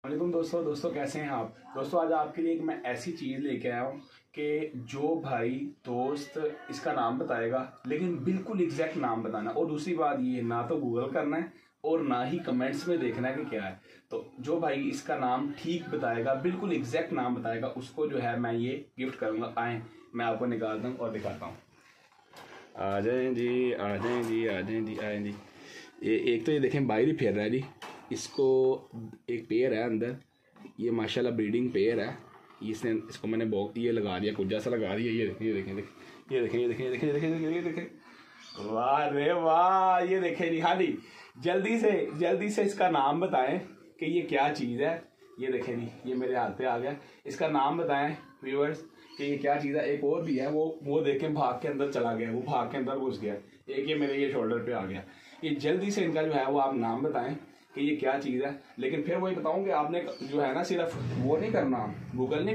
वालेकुम दोस्तों कैसे हैं आप। दोस्तों आज आपके लिए एक मैं ऐसी चीज़ लेके आया हूँ कि जो भाई दोस्त इसका नाम बताएगा, लेकिन बिल्कुल एग्जैक्ट नाम बताना। और दूसरी बात ये, ना तो गूगल करना है और ना ही कमेंट्स में देखना है कि क्या है। तो जो भाई इसका नाम ठीक बताएगा, बिल्कुल एग्जैक्ट नाम बताएगा, उसको जो है मैं ये गिफ्ट करूँगा। आए मैं आपको निकालता हूँ और दिखाता हूँ। आ जाएं जी, आ जाएं जी, आ जाएं जी, आए जी। ये एक तो ये देखें बाहर ही फिर रहा है जी। इसको एक पेयर है अंदर, ये माशाल्लाह ब्रीडिंग पेयर है। इसको मैंने ये लगा दिया, कुछ जैसा लगा दिया। ये देखें, ये देखें, ये देखें, ये देखें, ये देखें, ये देखें, ये देखें। वाह रे वाह, ये देखें जी। हाँ जी, जल्दी से इसका नाम बताएं कि ये क्या चीज़ है। ये देखें जी, ये मेरे हाथ पे आ गया। इसका नाम बताएं व्यूअर्स कि ये क्या चीज़ है। एक और भी है, वो देख के भाग के अंदर चला गया, वो भाग के अंदर घुस गया। एक ये मेरे ये शोल्डर पे आ गया। ये जल्दी से इनका जो है वो आप नाम बताएं कि ये क्या चीज़ है। लेकिन फिर वही बताऊं कि आपने जो है ना, सिर्फ वो नहीं करना, गूगल नहीं